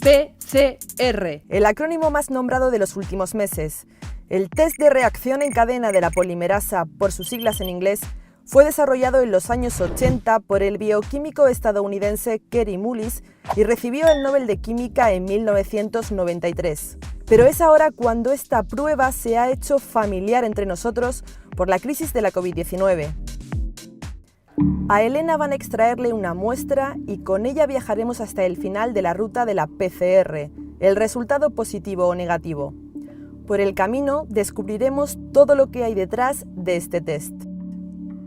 PCR. El acrónimo más nombrado de los últimos meses. El test de reacción en cadena de la polimerasa, por sus siglas en inglés, fue desarrollado en los años 80 por el bioquímico estadounidense Kary Mullis y recibió el Nobel de Química en 1993. Pero es ahora cuando esta prueba se ha hecho familiar entre nosotros por la crisis de la COVID-19. A Elena van a extraerle una muestra y con ella viajaremos hasta el final de la ruta de la PCR, el resultado positivo o negativo. Por el camino descubriremos todo lo que hay detrás de este test.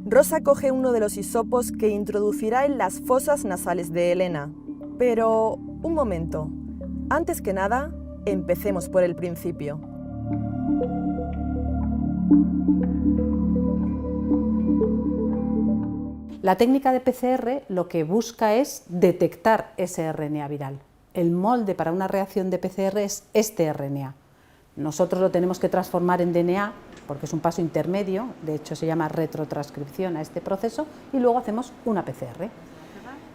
Rosa coge uno de los hisopos que introducirá en las fosas nasales de Elena. Pero, un momento. Antes que nada, empecemos por el principio. La técnica de PCR lo que busca es detectar ese RNA viral. El molde para una reacción de PCR es este RNA. Nosotros lo tenemos que transformar en DNA porque es un paso intermedio, de hecho se llama retrotranscripción a este proceso, y luego hacemos una PCR.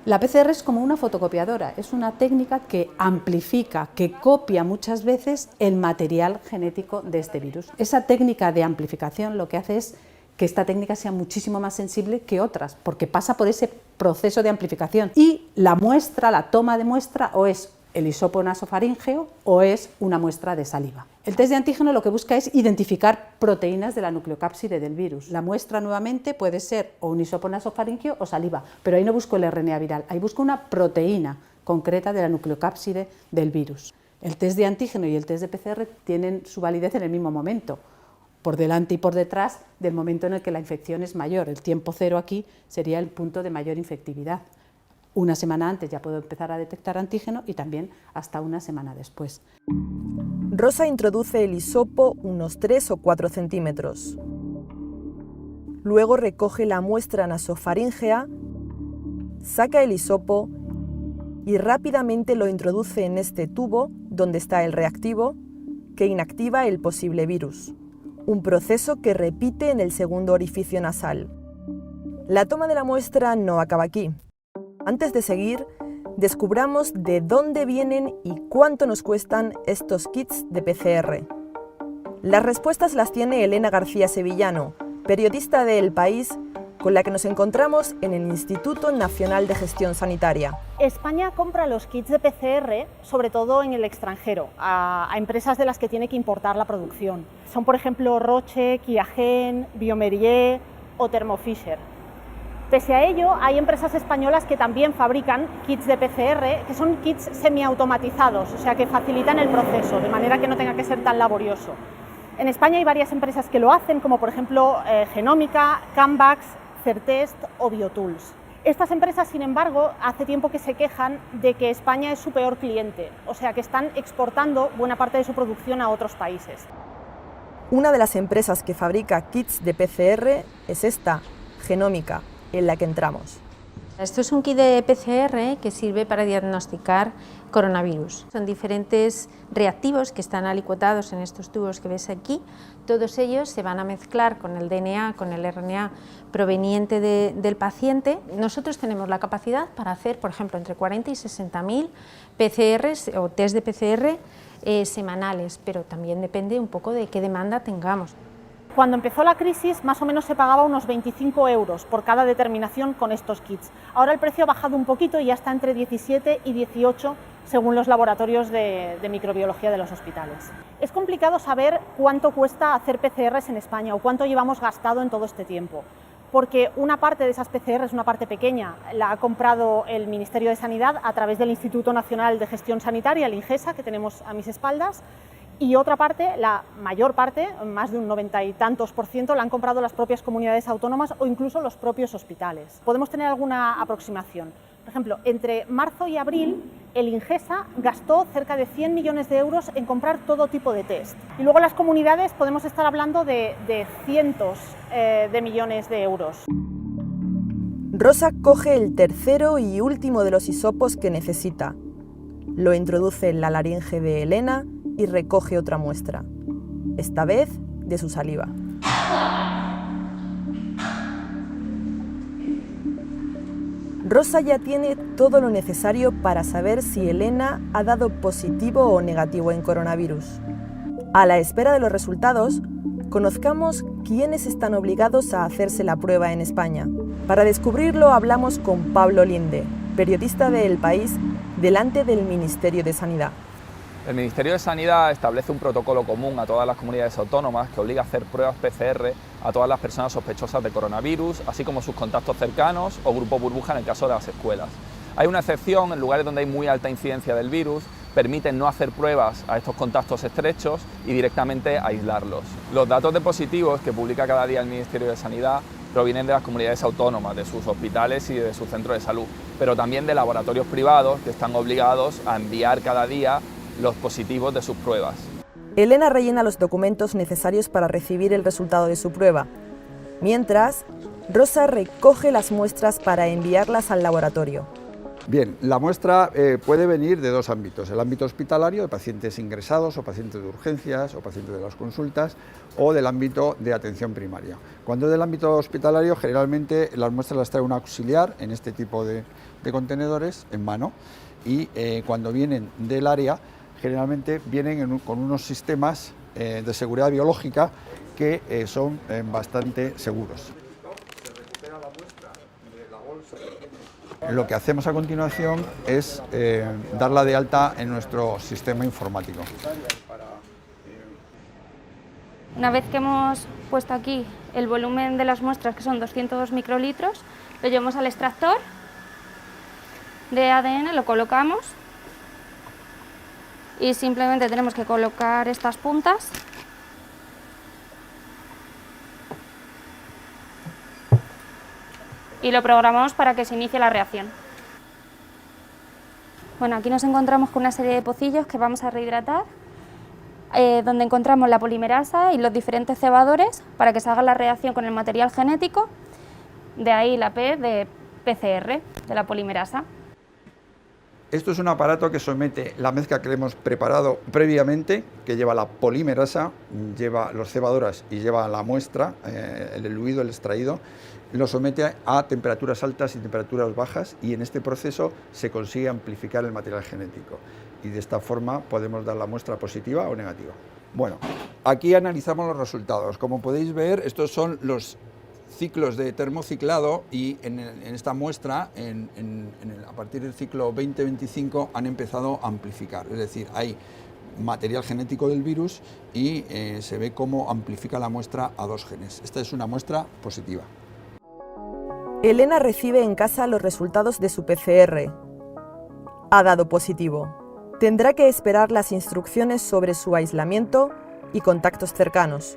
La PCR es como una fotocopiadora, es una técnica que amplifica, que copia muchas veces el material genético de este virus. Esa técnica de amplificación lo que hace es que esta técnica sea muchísimo más sensible que otras, porque pasa por ese proceso de amplificación. Y la muestra, la toma de muestra, o es el hisopo nasofaríngeo o es una muestra de saliva. El test de antígeno lo que busca es identificar proteínas de la nucleocápside del virus. La muestra nuevamente puede ser o un hisopo nasofaríngeo o saliva, pero ahí no busco el RNA viral, ahí busco una proteína concreta de la nucleocápside del virus. El test de antígeno y el test de PCR tienen su validez en el mismo momento, por delante y por detrás del momento en el que la infección es mayor. El tiempo cero aquí sería el punto de mayor infectividad. Una semana antes ya puedo empezar a detectar antígeno y también hasta una semana después. Rosa introduce el hisopo unos 3 o 4 centímetros. Luego recoge la muestra nasofaríngea, saca el hisopo y rápidamente lo introduce en este tubo donde está el reactivo que inactiva el posible virus. Un proceso que repite en el segundo orificio nasal. La toma de la muestra no acaba aquí. Antes de seguir, descubramos de dónde vienen y cuánto nos cuestan estos kits de PCR. Las respuestas las tiene Elena García Sevillano, periodista de El País, con la que nos encontramos en el Instituto Nacional de Gestión Sanitaria. España compra los kits de PCR, sobre todo en el extranjero, a empresas de las que tiene que importar la producción. Son, por ejemplo, Roche, Qiagen, Biomérieux o Thermo Fisher. Pese a ello, hay empresas españolas que también fabrican kits de PCR, que son kits semiautomatizados, o sea que facilitan el proceso, de manera que no tenga que ser tan laborioso. En España hay varias empresas que lo hacen, como por ejemplo Genómica, Cambax, Certest o Biotools. Estas empresas, sin embargo, hace tiempo que se quejan de que España es su peor cliente, o sea que están exportando buena parte de su producción a otros países. Una de las empresas que fabrica kits de PCR es esta, Genómica, en la que entramos. Esto es un kit de PCR que sirve para diagnosticar coronavirus. Son diferentes reactivos que están alicuotados en estos tubos que ves aquí. Todos ellos se van a mezclar con el DNA, con el RNA proveniente del paciente. Nosotros tenemos la capacidad para hacer, por ejemplo, entre 40 y 60.000 PCRs o test de PCR semanales, pero también depende un poco de qué demanda tengamos. Cuando empezó la crisis, más o menos se pagaba unos 25 euros por cada determinación con estos kits. Ahora el precio ha bajado un poquito y ya está entre 17 y 18 según los laboratorios de microbiología de los hospitales. Es complicado saber cuánto cuesta hacer PCRs en España o cuánto llevamos gastado en todo este tiempo, porque una parte de esas PCRs, una parte pequeña, la ha comprado el Ministerio de Sanidad a través del Instituto Nacional de Gestión Sanitaria, el INGESA, que tenemos a mis espaldas, y otra parte, la mayor parte, más de un 90 y tantos %, la han comprado las propias comunidades autónomas o incluso los propios hospitales. Podemos tener alguna aproximación. Por ejemplo, entre marzo y abril, el INGESA gastó cerca de 100 millones de euros en comprar todo tipo de test. Y luego las comunidades podemos estar hablando de cientos de millones de euros. Rosa coge el tercero y último de los hisopos que necesita. Lo introduce en la laringe de Elena y recoge otra muestra, esta vez de su saliva. Rosa ya tiene todo lo necesario para saber si Elena ha dado positivo o negativo en coronavirus. A la espera de los resultados, conozcamos quiénes están obligados a hacerse la prueba en España. Para descubrirlo hablamos con Pablo Linde, periodista de El País, delante del Ministerio de Sanidad. El Ministerio de Sanidad establece un protocolo común a todas las comunidades autónomas que obliga a hacer pruebas PCR a todas las personas sospechosas de coronavirus, así como sus contactos cercanos o grupo burbuja en el caso de las escuelas. Hay una excepción en lugares donde hay muy alta incidencia del virus, permiten no hacer pruebas a estos contactos estrechos y directamente aislarlos. Los datos de positivos que publica cada día el Ministerio de Sanidad provienen de las comunidades autónomas, de sus hospitales y de sus centros de salud, pero también de laboratorios privados que están obligados a enviar cada día los positivos de sus pruebas. Elena rellena los documentos necesarios para recibir el resultado de su prueba. Mientras, Rosa recoge las muestras para enviarlas al laboratorio. Bien, la muestra puede venir de dos ámbitos, el ámbito hospitalario, de pacientes ingresados o pacientes de urgencias o pacientes de las consultas, o del ámbito de atención primaria. Cuando es del ámbito hospitalario, generalmente las muestras las trae un auxiliar en este tipo de contenedores en mano, y cuando vienen del área, generalmente vienen con unos sistemas de seguridad biológica que son bastante seguros. Lo que hacemos a continuación es darla de alta en nuestro sistema informático. Una vez que hemos puesto aquí el volumen de las muestras, que son 202 microlitros, lo llevamos al extractor de ADN, lo colocamos y simplemente tenemos que colocar estas puntas y lo programamos para que se inicie la reacción. Bueno, aquí nos encontramos con una serie de pocillos que vamos a rehidratar, donde encontramos la polimerasa y los diferentes cebadores para que se haga la reacción con el material genético, de ahí la P de PCR, de la polimerasa. Esto es un aparato que somete la mezcla que le hemos preparado previamente, que lleva la polimerasa, lleva los cebadores y lleva la muestra, el eluido, el extraído, lo somete a temperaturas altas y temperaturas bajas, y en este proceso se consigue amplificar el material genético, y de esta forma podemos dar la muestra positiva o negativa. Bueno, aquí analizamos los resultados. Como podéis ver, estos son los ciclos de termociclado, y en esta muestra, a partir del ciclo 20-25, han empezado a amplificar, es decir, hay material genético del virus y se ve cómo amplifica la muestra a 2 genes. Esta es una muestra positiva. Elena recibe en casa los resultados de su PCR. Ha dado positivo. Tendrá que esperar las instrucciones sobre su aislamiento y contactos cercanos.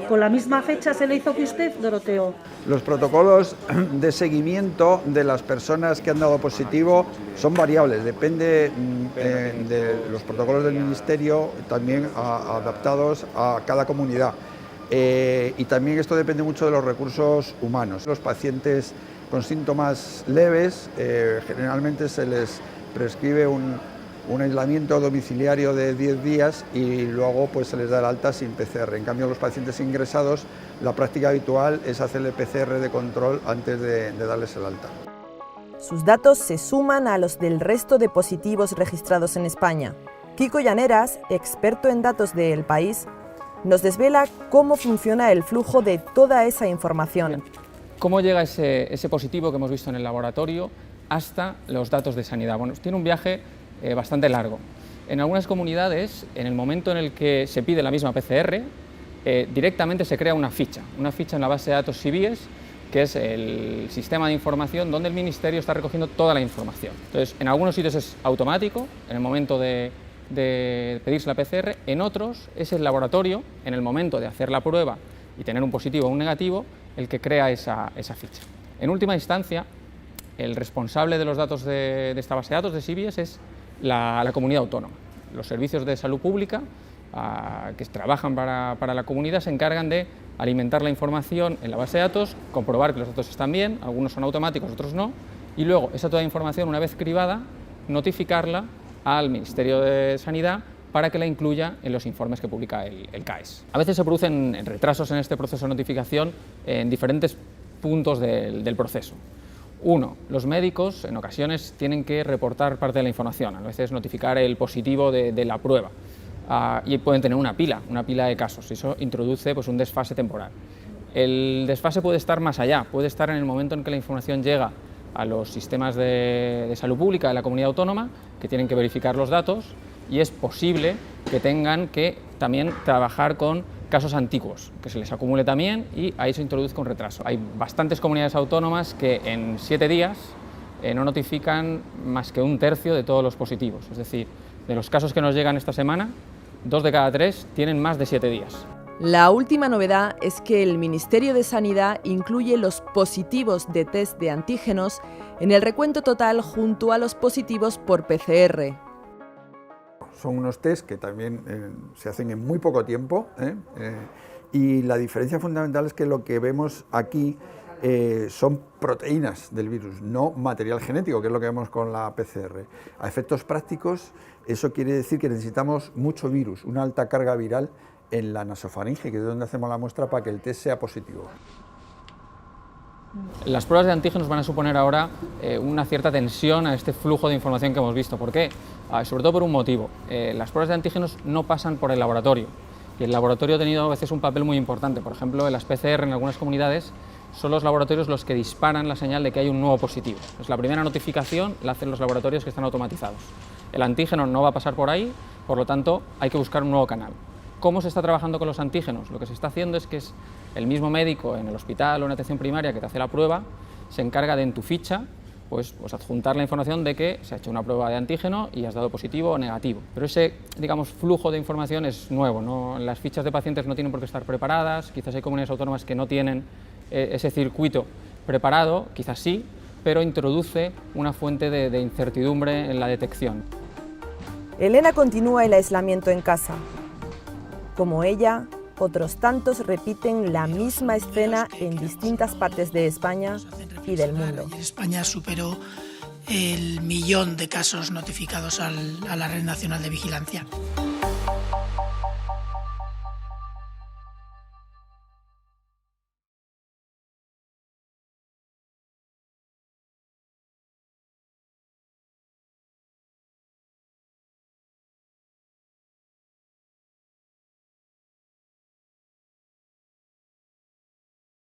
¿Con la misma fecha se le hizo que usted, Doroteo? Los protocolos de seguimiento de las personas que han dado positivo son variables, depende de los protocolos del Ministerio, también adaptados a cada comunidad. Y también esto depende mucho de los recursos humanos. Los pacientes con síntomas leves, generalmente se les prescribe un aislamiento domiciliario de 10 días y luego pues se les da el alta sin PCR. En cambio, los pacientes ingresados, la práctica habitual es hacerle PCR de control antes de darles el alta. Sus datos se suman a los del resto de positivos registrados en España. Kiko Llaneras, experto en datos de El País, nos desvela cómo funciona el flujo de toda esa información. ¿Cómo llega ese positivo que hemos visto en el laboratorio hasta los datos de sanidad? Bueno, tiene un viaje bastante largo. En algunas comunidades, en el momento en el que se pide la misma PCR, directamente se crea una ficha en la base de datos CIBIES, que es el sistema de información donde el Ministerio está recogiendo toda la información. Entonces, en algunos sitios es automático, en el momento de pedirse la PCR, en otros es el laboratorio, en el momento de hacer la prueba y tener un positivo o un negativo, el que crea esa ficha. En última instancia, el responsable de los datos de esta base de datos de CIBIES es la comunidad autónoma. Los servicios de salud pública que trabajan para la comunidad se encargan de alimentar la información en la base de datos, comprobar que los datos están bien, algunos son automáticos, otros no, y luego esa toda información, una vez cribada, notificarla al Ministerio de Sanidad para que la incluya en los informes que publica el CAES. A veces se producen retrasos en este proceso de notificación en diferentes puntos del proceso. Uno, los médicos en ocasiones tienen que reportar parte de la información, a veces notificar el positivo de la prueba, y pueden tener una pila de casos, y eso introduce pues, un desfase temporal. El desfase puede estar más allá, puede estar en el momento en que la información llega a los sistemas de salud pública de la comunidad autónoma, que tienen que verificar los datos, y es posible que tengan que también trabajar con casos antiguos, que se les acumule también y ahí se introduzca un retraso. Hay bastantes comunidades autónomas que en 7 días no notifican más que 1/3 de todos los positivos, es decir, de los casos que nos llegan esta semana, 2 de cada 3 tienen más de 7 días. La última novedad es que el Ministerio de Sanidad incluye los positivos de test de antígenos en el recuento total junto a los positivos por PCR. Son unos test que también se hacen en muy poco tiempo, y la diferencia fundamental es que lo que vemos aquí son proteínas del virus, no material genético, que es lo que vemos con la PCR. A efectos prácticos, eso quiere decir que necesitamos mucho virus, una alta carga viral en la nasofaringe, que es donde hacemos la muestra para que el test sea positivo. Las pruebas de antígenos van a suponer ahora una cierta tensión a este flujo de información que hemos visto. ¿Por qué? Sobre todo por un motivo. Las pruebas de antígenos no pasan por el laboratorio, y el laboratorio ha tenido a veces un papel muy importante. Por ejemplo, en las PCR en algunas comunidades son los laboratorios los que disparan la señal de que hay un nuevo positivo. Es la primera notificación la hacen los laboratorios que están automatizados. El antígeno no va a pasar por ahí, por lo tanto hay que buscar un nuevo canal. ¿Cómo se está trabajando con los antígenos? Lo que se está haciendo es que es el mismo médico en el hospital o en atención primaria que te hace la prueba, se encarga de en tu ficha pues adjuntar la información de que se ha hecho una prueba de antígeno y has dado positivo o negativo. Pero ese, digamos, flujo de información es nuevo, ¿no? Las fichas de pacientes no tienen por qué estar preparadas, quizás hay comunidades autónomas que no tienen ese circuito preparado, quizás sí, pero introduce una fuente de incertidumbre en la detección. Elena continúa el aislamiento en casa. Como ella, otros tantos repiten la misma escena en distintas partes de España y del mundo. España superó el 1.000.000 de casos notificados a la Red Nacional de Vigilancia.